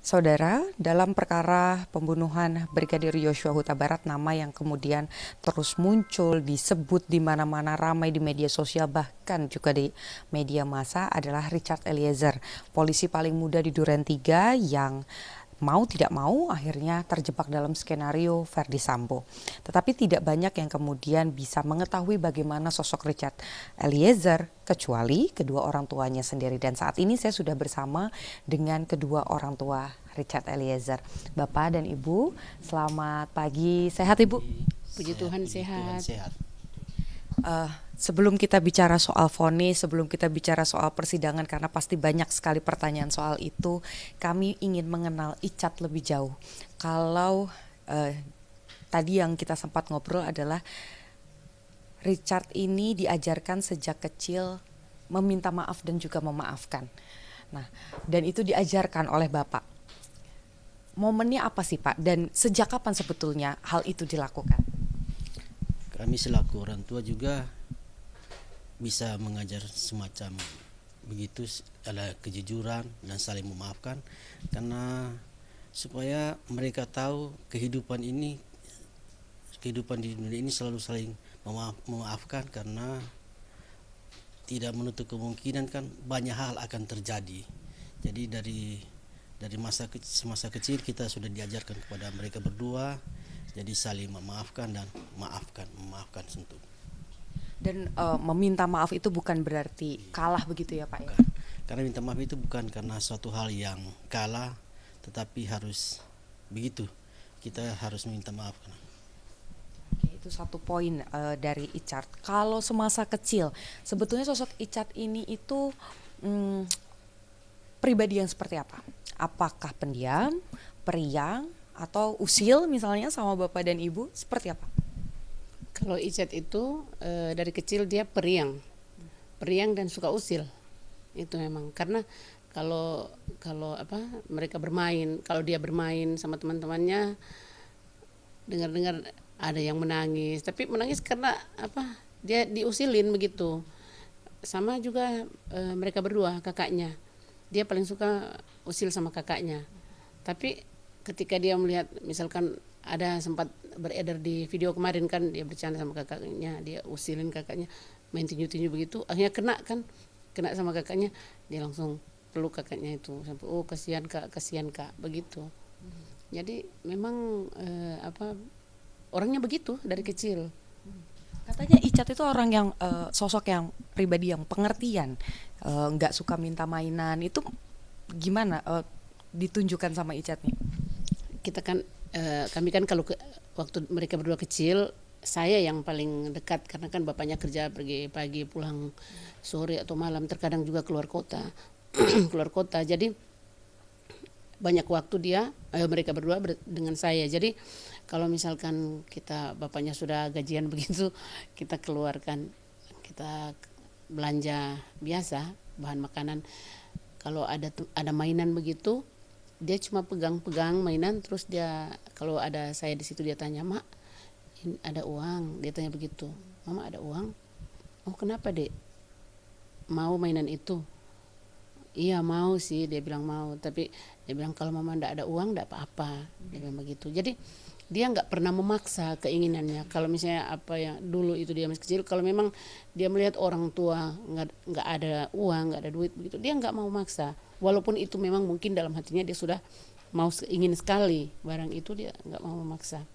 Saudara, dalam perkara pembunuhan Brigadir Yosua Huta Barat, nama yang kemudian terus muncul, disebut di mana-mana, ramai di media sosial, bahkan juga di media massa adalah Richard Eliezer, polisi paling muda di Duren 3 yang mau tidak mau akhirnya terjebak dalam skenario Verdi Sambo. Tetapi tidak banyak yang kemudian bisa mengetahui bagaimana sosok Richard Eliezer kecuali kedua orang tuanya sendiri. Dan saat ini saya sudah bersama dengan kedua orang tua Richard Eliezer. Bapak dan Ibu, selamat pagi. Sehat Ibu? Puji Tuhan sehat. Sebelum kita bicara soal vonis, sebelum kita bicara soal persidangan, karena pasti banyak sekali pertanyaan soal itu, kami ingin mengenal Icat lebih jauh. Kalau tadi yang kita sempat ngobrol adalah Richard ini diajarkan sejak kecil meminta maaf dan juga memaafkan. Nah, dan itu diajarkan oleh Bapak. Momennya apa sih Pak? Dan sejak kapan sebetulnya hal itu dilakukan? Kami selaku orang tua juga bisa mengajar semacam begitu, ada kejujuran dan saling memaafkan, karena supaya mereka tahu kehidupan di dunia ini selalu saling memaafkan, karena tidak menutup kemungkinan kan banyak hal akan terjadi. Jadi dari masa kecil kita sudah diajarkan kepada mereka berdua, jadi saling memaafkan dan memaafkan tentu. Dan meminta maaf itu bukan berarti kalah begitu ya Pak ya? Bukan. Karena minta maaf itu bukan karena suatu hal yang kalah, tetapi harus begitu. Kita harus minta maaf. Oke, itu satu poin dari Icat. Kalau semasa kecil, sebetulnya sosok Icat ini itu pribadi yang seperti apa? Apakah pendiam, periang, atau usil misalnya sama Bapak dan Ibu? Seperti apa? Kalau Icat itu dari kecil dia periang dan suka usil. Itu memang karena kalau mereka bermain, kalau dia bermain sama teman-temannya, dengar-dengar ada yang menangis, tapi menangis karena dia diusilin begitu. Sama juga mereka berdua, kakaknya, dia paling suka usil sama kakaknya. Tapi ketika dia melihat, misalkan ada sempat beredar di video kemarin kan, dia bercanda sama kakaknya, dia usilin kakaknya, main tinju-tinju begitu, akhirnya kena sama kakaknya, dia langsung peluk kakaknya itu sampai kasihan kak begitu. Jadi memang orangnya begitu dari kecil. Katanya Icat itu orang yang sosok yang pribadi yang pengertian, nggak suka minta mainan. Itu gimana ditunjukkan sama Icat nih? Kami kan kalau waktu mereka berdua kecil, saya yang paling dekat karena kan bapaknya kerja, pergi pagi pulang sore atau malam, terkadang juga keluar kota. Jadi banyak waktu mereka berdua dengan saya. Jadi kalau misalkan bapaknya sudah gajian begitu, kita belanja biasa bahan makanan. Kalau ada mainan begitu, dia cuma pegang mainan, terus dia kalau ada saya di situ, dia tanya, "Mak, ini ada uang?" Dia tanya begitu. "Mama, ada uang?" "Oh, kenapa, Dek? Mau mainan itu?" "Iya, mau sih," dia bilang mau. Tapi dia bilang, "Kalau Mama enggak ada uang enggak apa-apa." Dia bilang begitu. Jadi dia enggak pernah memaksa keinginannya. Kalau misalnya apa yang dulu itu dia masih kecil, kalau memang dia melihat orang tua enggak ada uang, enggak ada duit begitu, dia enggak mau maksa. Walaupun itu memang mungkin dalam hatinya dia sudah ingin sekali barang itu, dia enggak mau memaksa.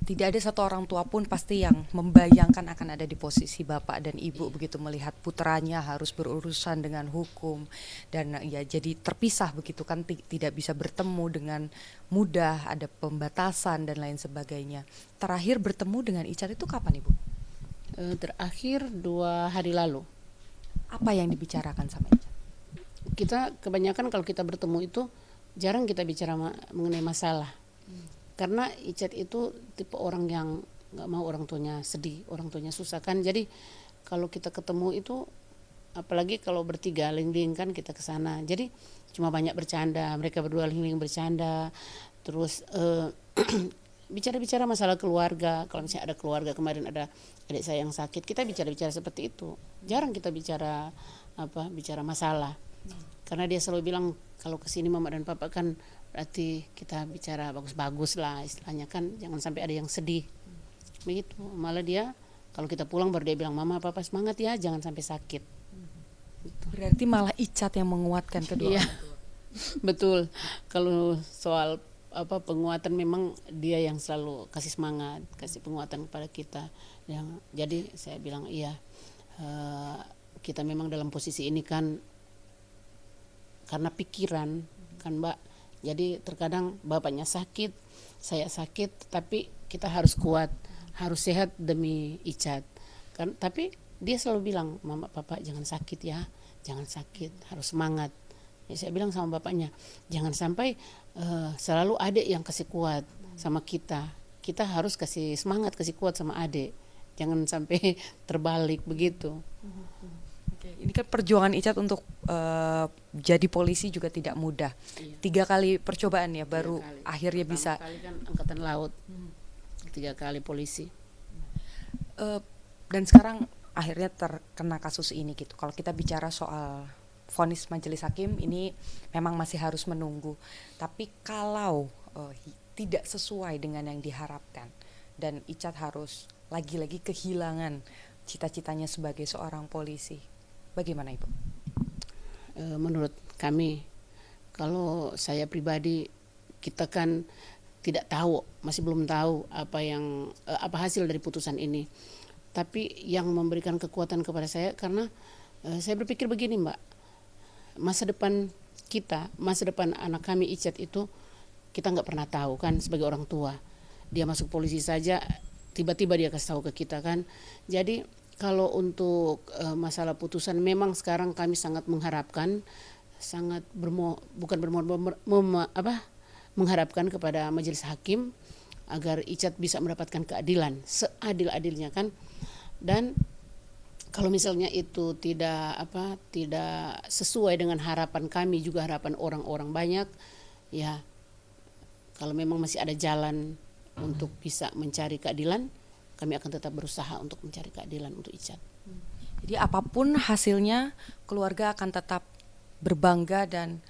Tidak ada satu orang tua pun pasti yang membayangkan akan ada di posisi Bapak dan Ibu begitu, melihat putranya harus berurusan dengan hukum dan ya jadi terpisah begitu kan, tidak bisa bertemu dengan mudah, ada pembatasan dan lain sebagainya. Terakhir bertemu dengan Icat itu kapan Ibu? Terakhir 2 hari lalu. Apa yang dibicarakan sama Icat? Kita kebanyakan kalau kita bertemu itu jarang kita bicara mengenai masalah. Karena Icat itu tipe orang yang gak mau orang tuanya sedih, orang tuanya susah kan. Jadi kalau kita ketemu itu, apalagi kalau bertiga ling-ling kan kita ke sana. Jadi cuma banyak bercanda, mereka berdua ling-ling bercanda. Terus bicara-bicara masalah keluarga. Kalau misalnya ada keluarga, kemarin ada adik saya yang sakit, kita bicara-bicara seperti itu. Jarang kita bicara masalah. Karena dia selalu bilang kalau kesini mama dan papa kan berarti kita bicara bagus-bagus lah istilahnya kan, jangan sampai ada yang sedih. Begitu. Malah dia kalau kita pulang baru dia bilang mama papa semangat ya, jangan sampai sakit. Berarti malah Icat yang menguatkan kedua Iya. orang tua. Betul. Kalau soal penguatan memang dia yang selalu kasih semangat, kasih penguatan kepada kita. Jadi saya bilang iya, kita memang dalam posisi ini kan karena pikiran kan Mbak. Jadi terkadang bapaknya sakit, saya sakit, tapi kita harus kuat, harus sehat demi Icat. Kan tapi dia selalu bilang, "Mama, papa jangan sakit ya. Jangan sakit, harus semangat." Ya, saya bilang sama bapaknya, "Jangan sampai selalu adik yang kasih kuat sama kita. Kita harus kasih semangat, kasih kuat sama adik. Jangan sampai terbalik begitu." Oke, ini kan perjuangan Icat untuk jadi polisi juga tidak mudah. Iya. 3 kali percobaan ya baru 3 kali. akhirnya Pertama bisa. kali kan angkatan laut, 3 kali polisi. Dan sekarang akhirnya terkena kasus ini gitu. Kalau kita bicara soal vonis majelis hakim ini memang masih harus menunggu. Tapi kalau tidak sesuai dengan yang diharapkan dan Icat harus lagi-lagi kehilangan cita-citanya sebagai seorang polisi, bagaimana Ibu? Menurut kami, kalau saya pribadi, kita kan tidak tahu, masih belum tahu apa hasil dari putusan ini. Tapi yang memberikan kekuatan kepada saya karena saya berpikir begini Mbak, masa depan kita, masa depan anak kami Icat itu kita nggak pernah tahu kan sebagai orang tua. Dia masuk polisi saja, tiba-tiba dia kasih tahu ke kita kan. Jadi kalau untuk masalah putusan memang sekarang kami sangat mengharapkan, sangat mengharapkan kepada majelis hakim agar Icat bisa mendapatkan keadilan seadil-adilnya kan. Dan kalau misalnya itu tidak sesuai dengan harapan kami juga harapan orang-orang banyak, ya kalau memang masih ada jalan untuk bisa mencari keadilan, kami akan tetap berusaha untuk mencari keadilan untuk Icat. Jadi apapun hasilnya keluarga akan tetap berbangga dan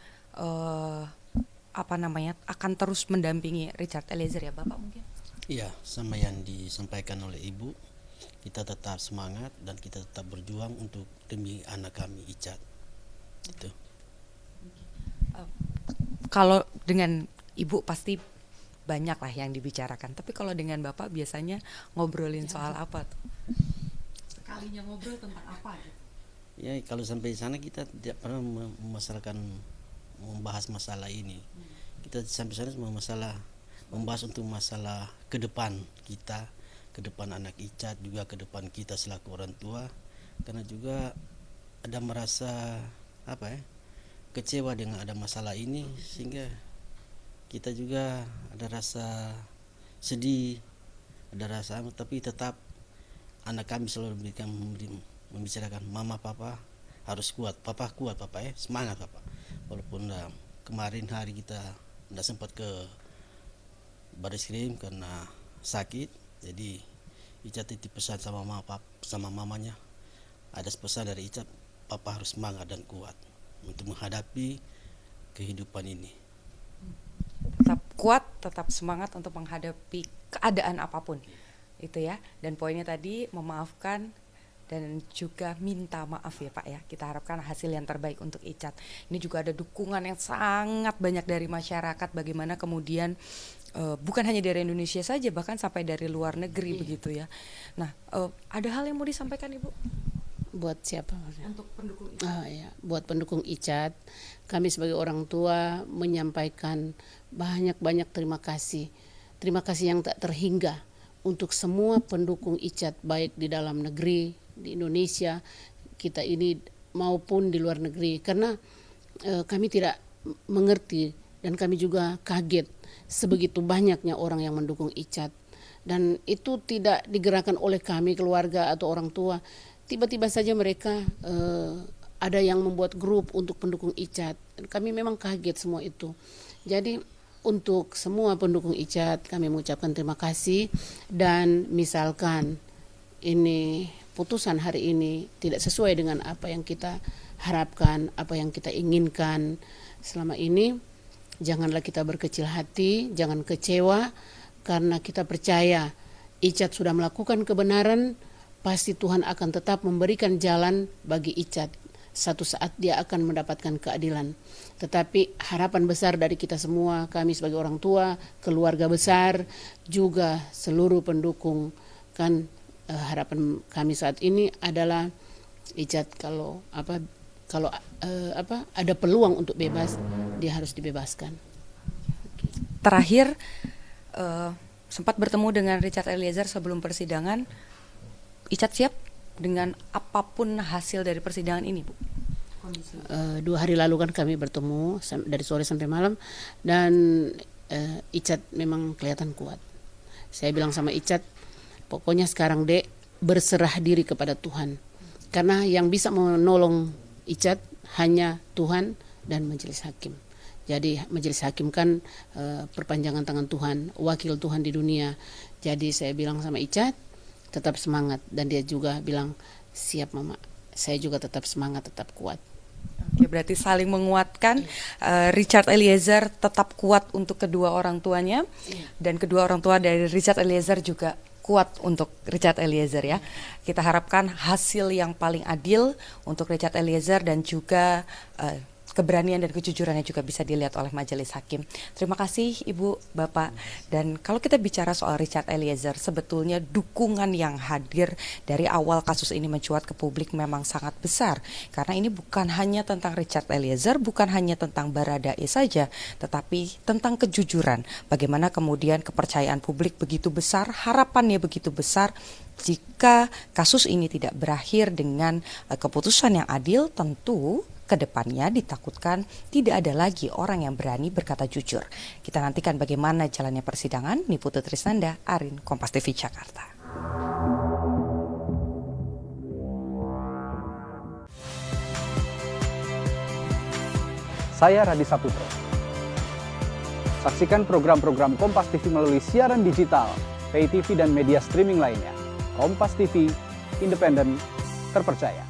akan terus mendampingi Richard Eliezer ya Bapak mungkin? Iya, sama yang disampaikan oleh Ibu, kita tetap semangat dan kita tetap berjuang untuk demi anak kami Icat. Itu. Kalau dengan Ibu pasti banyak lah yang dibicarakan. Tapi kalau dengan Bapak biasanya ngobrolin soal apa tuh? Sekalinya ngobrol tentang apa gitu? Ya, kalau sampai sana kita tidak pernah membahas masalah ini. Kita sampai sana cuma membahas untuk masalah ke depan kita, ke depan anak Icat, juga ke depan kita selaku orang tua. Karena juga ada merasa kecewa dengan ada masalah ini, sehingga kita juga ada rasa sedih, ada rasa, tapi tetap anak kami selalu membicarakan, "Mama, papa harus kuat, papa kuat, papa semangat papa." Walaupun kemarin hari kita tidak sempat ke Barreskrim karena sakit, jadi Icat titip pesan sama mamanya, ada pesan dari Icat, papa harus semangat dan kuat untuk menghadapi kehidupan ini. Tetap kuat, tetap semangat untuk menghadapi keadaan apapun itu ya. Dan poinnya tadi memaafkan dan juga minta maaf ya Pak ya. Kita harapkan hasil yang terbaik untuk Icat. Ini juga ada dukungan yang sangat banyak dari masyarakat, bagaimana kemudian bukan hanya dari Indonesia saja, bahkan sampai dari luar negeri begitu ya. Nah, ada hal yang mau disampaikan Ibu? Buat siapa? Untuk pendukung Icat. Ya, buat pendukung Icat, kami sebagai orang tua menyampaikan banyak-banyak terima kasih. Terima kasih yang tak terhingga untuk semua pendukung Icat, baik di dalam negeri, di Indonesia, kita ini maupun di luar negeri. Karena kami tidak mengerti dan kami juga kaget sebegitu banyaknya orang yang mendukung Icat. Dan itu tidak digerakkan oleh kami, keluarga atau orang tua. Tiba-tiba saja mereka ada yang membuat grup untuk pendukung Icat. Kami memang kaget semua itu. Jadi untuk semua pendukung Icat kami mengucapkan terima kasih. Dan misalkan ini putusan hari ini tidak sesuai dengan apa yang kita harapkan, apa yang kita inginkan selama ini. Janganlah kita berkecil hati, jangan kecewa, karena kita percaya Icat sudah melakukan kebenaran, pasti Tuhan akan tetap memberikan jalan bagi Icat. Satu saat dia akan mendapatkan keadilan. Tetapi harapan besar dari kita semua, kami sebagai orang tua, keluarga besar, juga seluruh pendukung, kan harapan kami saat ini adalah Icat kalau ada peluang untuk bebas, dia harus dibebaskan. Terakhir, sempat bertemu dengan Richard Eliezer sebelum persidangan. Icat siap dengan apapun hasil dari persidangan ini, Bu? 2 hari lalu kan kami bertemu dari sore sampai malam, dan Icat memang kelihatan kuat. Saya bilang sama Icat, pokoknya sekarang Dek, berserah diri kepada Tuhan, karena yang bisa menolong Icat hanya Tuhan dan majelis hakim. Jadi majelis hakim kan perpanjangan tangan Tuhan, wakil Tuhan di dunia. Jadi saya bilang sama Icat, tetap semangat, dan dia juga bilang, siap Mama, saya juga tetap semangat, tetap kuat. Oke, berarti saling menguatkan. Richard Eliezer tetap kuat untuk kedua orang tuanya, dan kedua orang tua dari Richard Eliezer juga kuat untuk Richard Eliezer ya. Kita harapkan hasil yang paling adil untuk Richard Eliezer, dan juga keberanian dan kejujurannya juga bisa dilihat oleh majelis hakim. Terima kasih Ibu, Bapak. Dan kalau kita bicara soal Richard Eliezer, sebetulnya dukungan yang hadir dari awal kasus ini mencuat ke publik memang sangat besar. Karena ini bukan hanya tentang Richard Eliezer, bukan hanya tentang Baradae saja, tetapi tentang kejujuran. Bagaimana kemudian kepercayaan publik begitu besar, harapannya begitu besar. Jika kasus ini tidak berakhir dengan keputusan yang adil, tentu kedepannya ditakutkan tidak ada lagi orang yang berani berkata jujur. Kita nantikan bagaimana jalannya persidangan. Niputu Trisnanda, Arin, Kompas TV Jakarta. Saya Radhi Saputro. Saksikan program-program Kompas TV melalui siaran digital, pay TV dan media streaming lainnya. Kompas TV, independen, terpercaya.